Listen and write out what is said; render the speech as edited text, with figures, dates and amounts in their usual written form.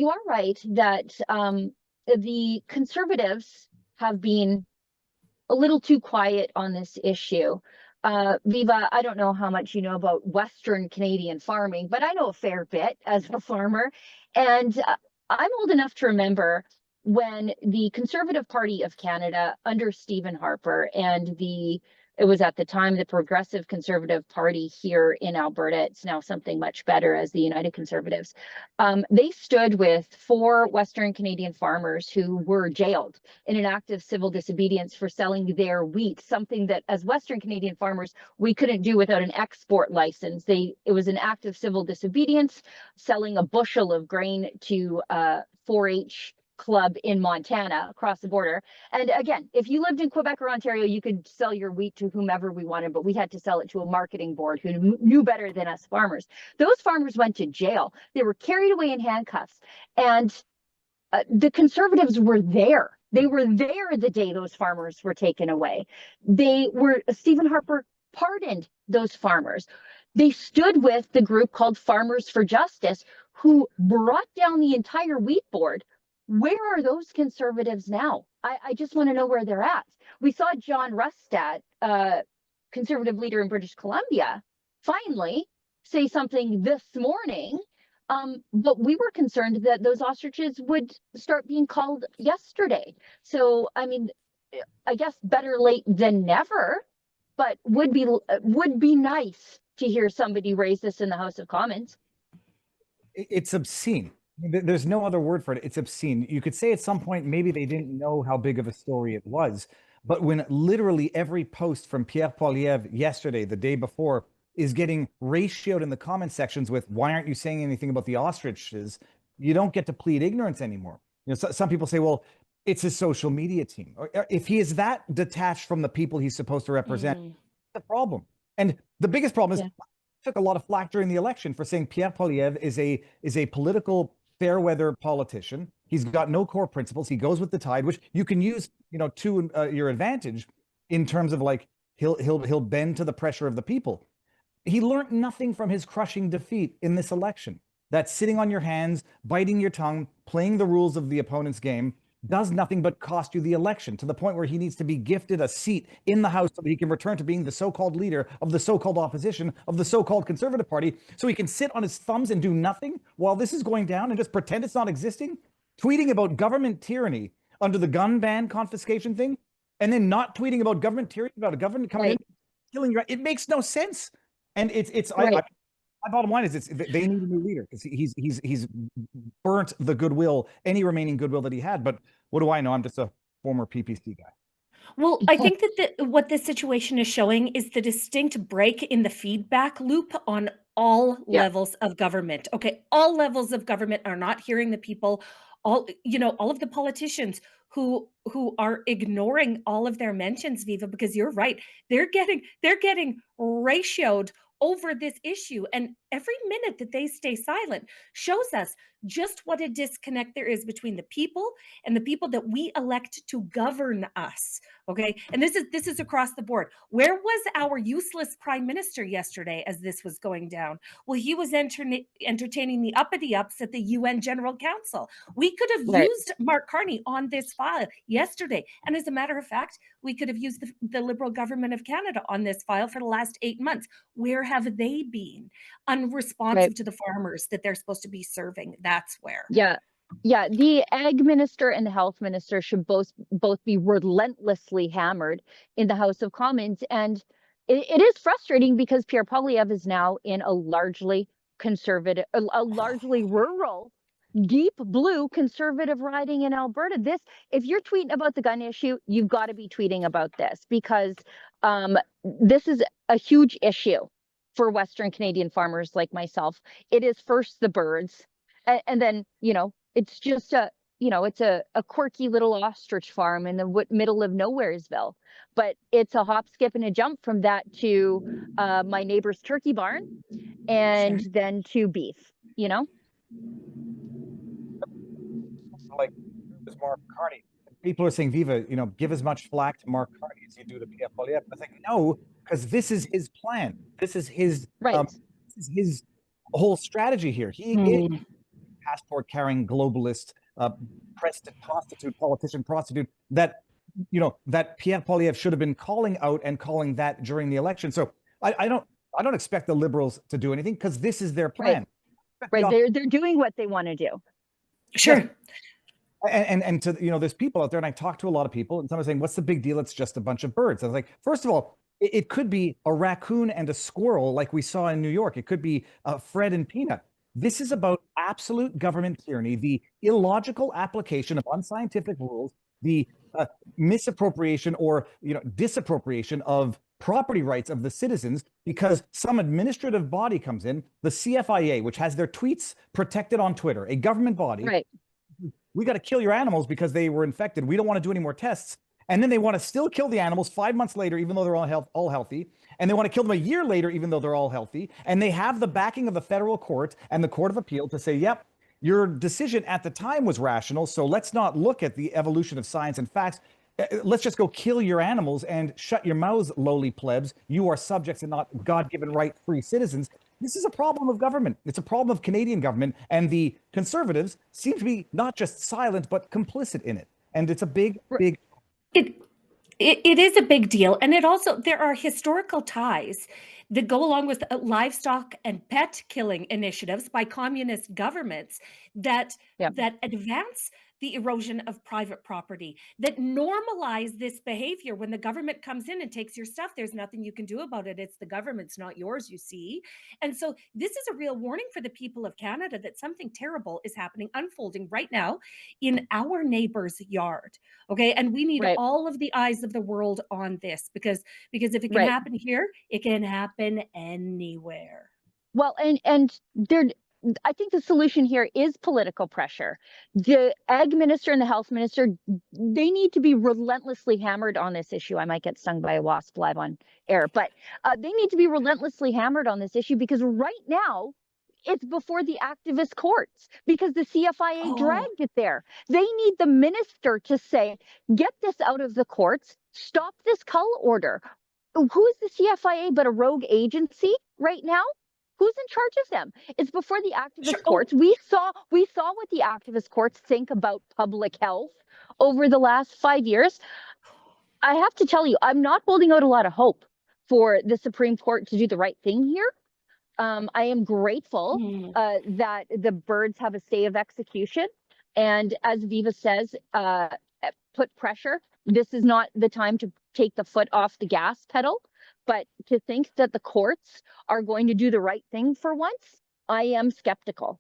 you are right that the Conservatives have been a little too quiet on this issue. Viva, I don't know how much you know about Western Canadian farming, but I know a fair bit as a farmer. And I'm old enough to remember when the Conservative Party of Canada under Stephen Harper and it was at the time the Progressive Conservative Party here in Alberta, it's now something much better as the United Conservatives, they stood with 4 Western Canadian farmers who were jailed in an act of civil disobedience for selling their wheat, something that as Western Canadian farmers, we couldn't do without an export license. It was an act of civil disobedience, selling a bushel of grain to 4-H club in Montana across the border. And again, if you lived in Quebec or Ontario, you could sell your wheat to whomever we wanted, but we had to sell it to a marketing board who knew better than us farmers. Those farmers went to jail. They were carried away in handcuffs. And the Conservatives were there. They were there the day those farmers were taken away. Stephen Harper pardoned those farmers. They stood with the group called Farmers for Justice, who brought down the entire wheat board. Where are those Conservatives now? I just want to know where they're at. We saw John Rustad, Conservative leader in British Columbia, finally say something this morning, but we were concerned that those ostriches would start being culled yesterday. So, I mean, I guess better late than never, but would be nice to hear somebody raise this in the House of Commons. It's obscene. There's no other word for it. It's obscene. You could say at some point, maybe they didn't know how big of a story it was. But when literally every post from Pierre Poilievre yesterday, the day before, is getting ratioed in the comment sections with, why aren't you saying anything about the ostriches? You don't get to plead ignorance anymore. You know, some people say, well, it's his social media team. If he is that detached from the people he's supposed to represent, that's the problem. And the biggest problem is, took a lot of flack during the election for saying Pierre Poilievre is a political fair weather politician. He's got no core principles. He goes with the tide, which you can use, you know, to your advantage in terms of like he'll bend to the pressure of the people. He learned nothing from his crushing defeat in this election. That sitting on your hands, biting your tongue, playing the rules of the opponent's game does nothing but cost you the election, to the point where he needs to be gifted a seat in the House so that he can return to being the so-called leader of the so-called opposition of the so-called Conservative Party, so he can sit on his thumbs and do nothing while this is going down and just pretend it's not existing, tweeting about government tyranny under the gun ban confiscation thing, and then not tweeting about government tyranny, about a government coming in killing you. It makes no sense. And my bottom line is they need a new leader, because he's burnt the goodwill, any remaining goodwill that he had. But what do I know? I'm just a former PPC guy. Well, I think that what this situation is showing is the distinct break in the feedback loop on all levels of government. Okay, all levels of government are not hearing the people. All of the politicians who are ignoring all of their mentions, Viva, because you're right, they're getting ratioed over this issue, and every minute that they stay silent shows us just what a disconnect there is between the people and the people that we elect to govern us. Okay, and this is across the board. Where was our useless prime minister yesterday as this was going down? Well, he was entertaining the uppity ups at the UN General Council. We could have used Mark Carney on this file yesterday, and as a matter of fact, we could have used the Liberal government of Canada on this file for the last 8 months. Where have they been? Unresponsive to the farmers that they're supposed to be serving. That's where. Yeah, the ag minister and the health minister should both be relentlessly hammered in the House of Commons. And it is frustrating because Pierre Poilievre is now in a largely conservative, a largely rural, deep blue conservative riding in Alberta. If you're tweeting about the gun issue, you've got to be tweeting about this, because this is a huge issue for Western Canadian farmers like myself. It is first the birds, and then, it's just it's a quirky little ostrich farm in the middle of Nowheresville. But it's a hop, skip, and a jump from that to my neighbor's turkey barn, and then to beef, Like, there's Mark Carney. People are saying, Viva, give as much flack to Mark Carney as you do to Pierre Poilievre. I think, no, because this is his plan. This is his this is his whole strategy here. He passport-carrying globalist, prostitute, politician, prostitute, that that Pierre Poilievre should have been calling out and calling that during the election. So I don't expect the Liberals to do anything because this is their plan. Right. They're doing what they want to do. Sure. Yeah. And to there's people out there, and I talk to a lot of people, and some are saying, "What's the big deal? It's just a bunch of birds." I was like, first of all, it could be a raccoon and a squirrel, like we saw in New York. It could be Fred and Peanut. This is about absolute government tyranny, the illogical application of unscientific rules, the misappropriation or disappropriation of property rights of the citizens because some administrative body comes in, the CFIA, which has their tweets protected on Twitter, a government body. Right. We got to kill your animals because they were infected. We don't want to do any more tests. And then they want to still kill the animals 5 months later, even though they're all healthy. And they want to kill them a year later, even though they're all healthy. And they have the backing of the federal court and the Court of Appeal to say, yep, your decision at the time was rational. So let's not look at the evolution of science and facts. Let's just go kill your animals and shut your mouths, lowly plebs. You are subjects and not God-given right-free citizens. This is a problem of government. It's a problem of Canadian government. And the Conservatives seem to be not just silent, but complicit in it. And it's a big. It is a big deal. And there are historical ties that go along with livestock and pet killing initiatives by communist governments that advance the erosion of private property, that normalize this behavior. When the government comes in and takes your stuff, there's nothing you can do about it. It's the government's, not yours, you see. And so this is a real warning for the people of Canada that something terrible is unfolding right now in our neighbor's yard. Okay. And we need all of the eyes of the world on this because if it can happen here, it can happen anywhere. Well, and I think the solution here is political pressure. The ag minister and the health minister, they need to be relentlessly hammered on this issue. I might get stung by a wasp live on air, but they need to be relentlessly hammered on this issue because right now it's before the activist courts because the CFIA dragged it there. They need the minister to say, get this out of the courts, stop this cull order. Who is the CFIA but a rogue agency right now? Who's in charge of them? It's before the activist courts. We saw what the activist courts think about public health over the last 5 years. I have to tell you, I'm not holding out a lot of hope for the Supreme Court to do the right thing here. I am grateful that the birds have a stay of execution. And as Viva says, put pressure. This is not the time to take the foot off the gas pedal. But to think that the courts are going to do the right thing for once, I am skeptical.